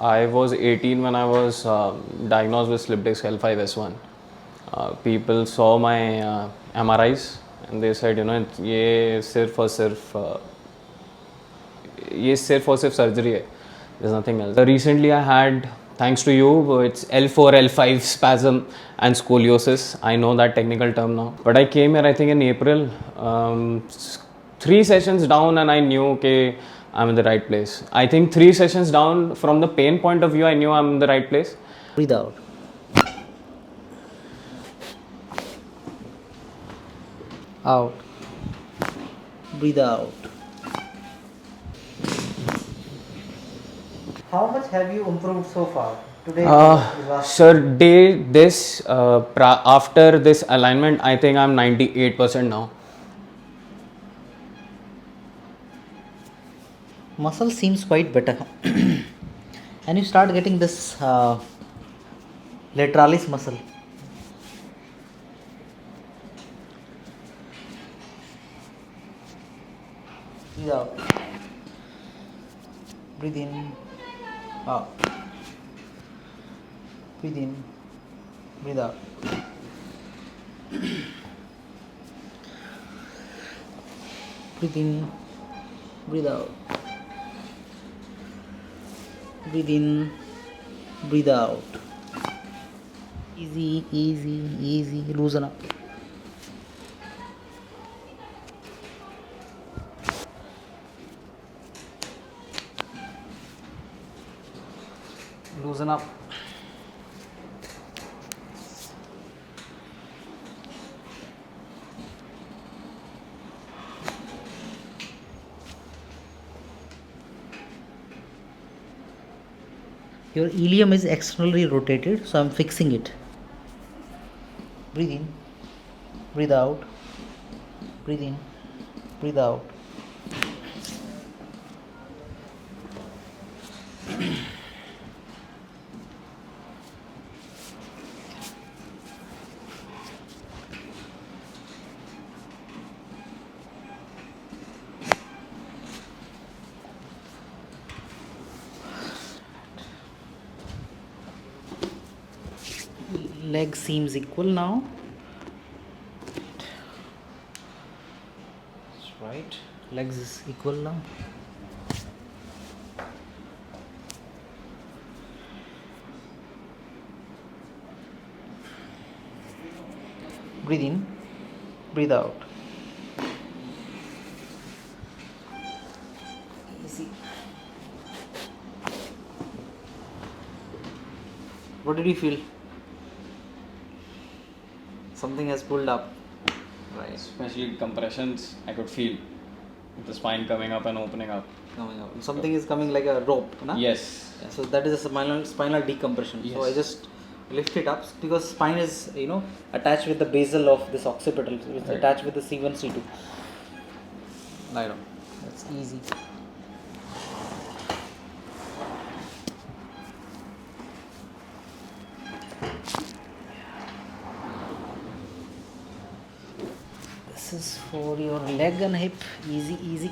I was 18 when I was diagnosed with slip disc L5S1. People saw my MRIs and they said, ये सिर्फ और सिर्फ surgery है. There's nothing else. Recently I had, thanks to you, it's L4, L5 spasm and scoliosis. I know that technical term now. But I came here I think in April, 3 sessions down and I knew okay, I'm in the right place. I think 3 sessions down from the pain point of view, I knew I'm in the right place. Breathe out. Out. Breathe out. How much have you improved so far? Today, Sir, after this alignment, I think I'm 98% now. Muscle seems quite better. And you start getting this lateralis muscle. Breathe out. Breathe in. Out. Breathe in. Breathe out. Breathe in. Breathe out. Breathe in. Breathe out. Easy, easy, easy. Loosen up. Loosen up. Your ilium is externally rotated, so I'm fixing it. Breathe in, breathe out, breathe in, breathe out. Leg seems equal now. That's right. Legs is equal now. Breathe in, breathe out. Easy. What did you feel? Something has pulled up. Right. Especially compressions, I could feel the spine coming up and opening up. Coming up. Something is coming like a rope, na? Yes. Yeah, so that is a spinal decompression. Yes. So I just lift it up because spine is attached with the basal of this occipital. It's Right. attached with the C1, C2. Lie down. That's easy. This is for your leg and hip. Easy, easy.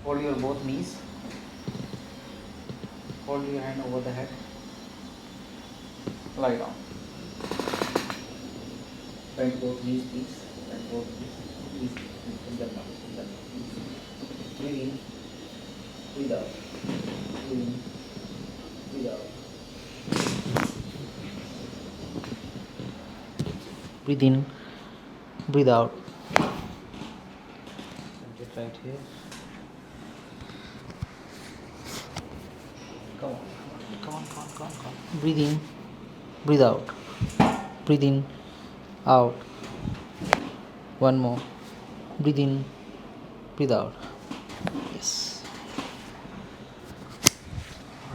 Hold your both knees. Hold your hand over the head. Lie down. Bend both knees, please. Bend both knees. Please. Pull them down. Pull them down. Breathe in. Breathe out. Breathe in. Breathe out. Breathe in. Breathe out. Get right here. Come on. Come on, come on, come on, come on. Breathe in. Breathe out. Breathe in. Out. One more. Breathe in, breathe out. Yes.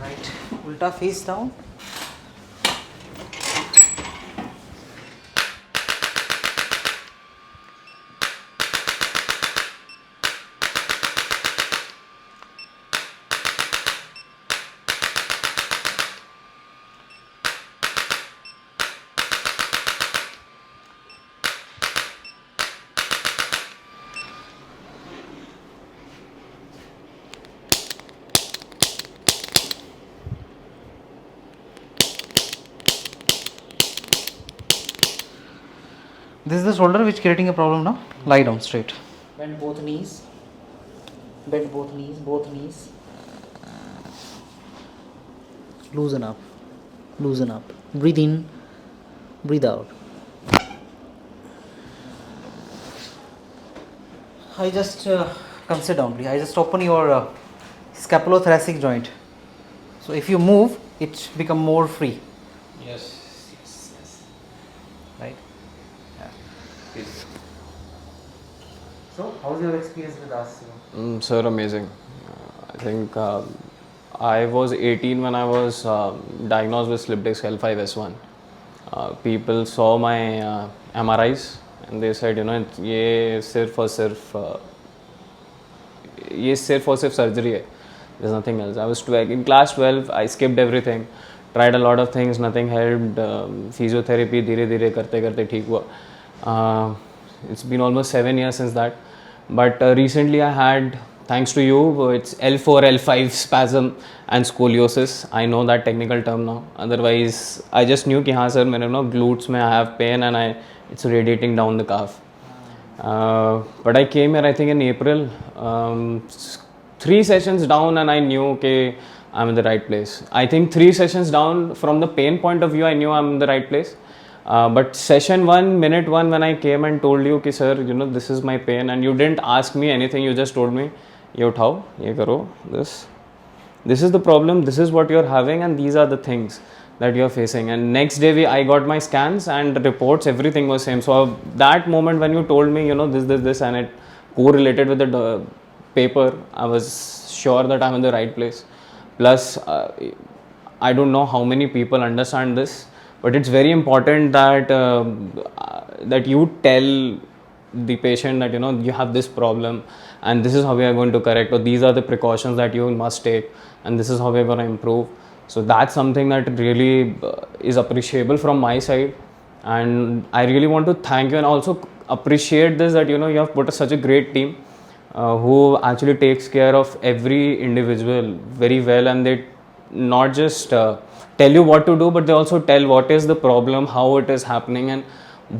Right. Ulta face down. This is the shoulder which creating a problem now. Lie down straight. Bend both knees. Bend both knees, both knees. Loosen up. Loosen up. Breathe in, breathe out. I just come sit down, please. I just open your scapulothoracic joint. So if you move, it become more free, Yes, yes, yes. right? Yeah. So how's your experience with us? Sir, amazing. I think I was 18 when I was diagnosed with slip disc L5S1. People saw my MRIs and they said, you know, ये सिर्फ और सिर्फ surgery है. There's nothing else. I was 12, in class 12. I skipped everything, tried a lot of things, nothing helped. Physiotherapy धीरे धीरे करते करते ठीक हुआ. It's been almost 7 years since that. But recently I had, thanks to you, it's L4, L5 spasm and scoliosis. I know that technical term now. Otherwise, I just knew कि हाँ sir, मेरे ना glutes में I have pain and it's radiating down the calf. But I came here I think in April, 3 sessions down and I knew okay, I'm in the right place. I think 3 sessions down from the pain point of view I knew I'm in the right place. But session 1, minute 1 when I came and told you कि sir, you know, this is my pain and you didn't ask me anything, you just told me ये उठाओ, ये करो, this is the problem, this is what you're having and these are the things that you're facing. And next day I got my scans and reports, everything was same. So that moment when you told me, you know, this and it correlated with the paper, I was sure that I'm in the right place. Plus I don't know how many people understand this, but it's very important that that you tell the patient that, you know, you have this problem and this is how we are going to correct, or these are the precautions that you must take and this is how we are going to improve. So that's something that really is appreciable from my side, and I really want to thank you and also appreciate this that, you know, you have put such a great team who actually takes care of every individual very well, and they not just tell you what to do, but they also tell what is the problem, how it is happening, and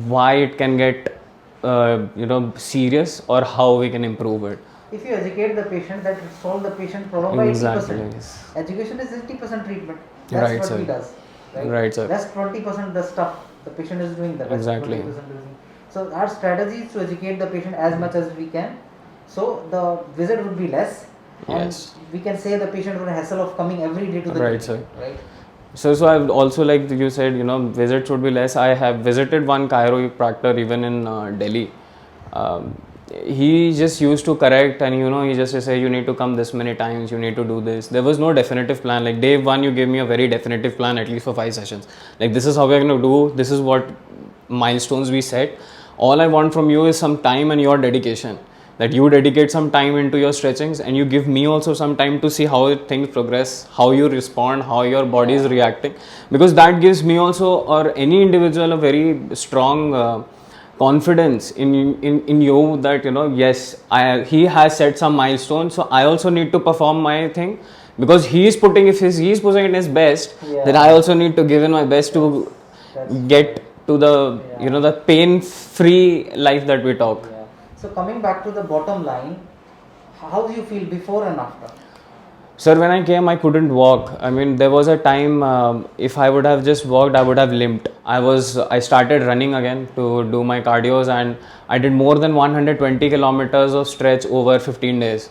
why it can get you know, serious, or how we can improve it. If you educate the patient, that will solve the patient problem by Exactly, 80%. yes. Education is 80% treatment. That's Right, what sir. he does. Right, sir. That's 20% the stuff the patient is doing. The rest Exactly. 20% doing. So our strategy is to educate the patient as much as we can. So the visit would be less. And Yes. we can say the patient would hassle of coming every day to the Right, clinic, sir. Right. So I would also, like you said, you know, visits would be less. I have visited one chiropractor even in Delhi. He just used to correct, and, you know, he just say you need to come this many times, you need to do this. There was no definitive plan. Like day 1 you gave me a very definitive plan, at least for 5 sessions. Like this is how we're going to do, this is what milestones we set. All I want from you is some time and your dedication. That you dedicate some time into your stretchings and you give me also some time to see how things progress, how you respond, how your body is reacting, because that gives me also, or any individual, a very strong confidence in you that, you know, yes, he has set some milestones, so I also need to perform my thing, because he is putting, if he is putting in his best, then I also need to give in my best to get to the, you know, the pain-free life that we talk. Yeah. So coming back to the bottom line, how do you feel before and after? Sir, when I came, I couldn't walk. I mean, there was a time, if I would have just walked, I would have limped. I started running again to do my cardios, and I did more than 120 kilometers of stretch over 15 days.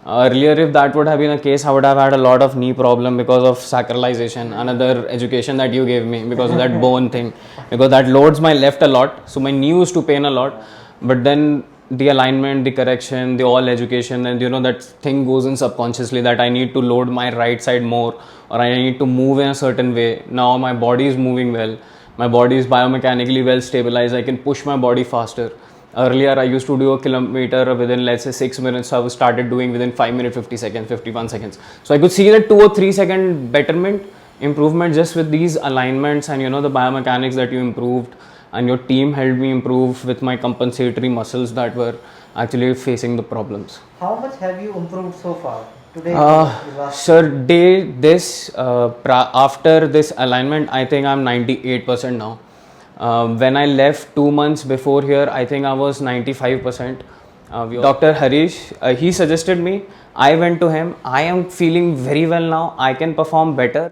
Earlier, if that would have been the case, I would have had a lot of knee problem because of sacralization, another education that you gave me, because of that bone thing, because that loads my left a lot. So my knee used to pain a lot. But then the alignment, the correction, the all education, and you know that thing goes in subconsciously that I need to load my right side more, or I need to move in a certain way. Now my body is moving well, my body is biomechanically well stabilized, I can push my body faster. Earlier I used to do a kilometer within, let's say, 6 minutes. I was started doing within 5 minutes 50 seconds, 51 seconds. So I could see that 2 or 3 second betterment improvement just with these alignments, and you know the biomechanics that you improved, and your team helped me improve with my compensatory muscles that were actually facing the problems. How much have you improved so far? Today is last. Sir, after this alignment, I think I'm 98% now. When I left 2 months before here, I think I was 95%. Dr. Harish, he suggested me. I went to him. I am feeling very well now. I can perform better.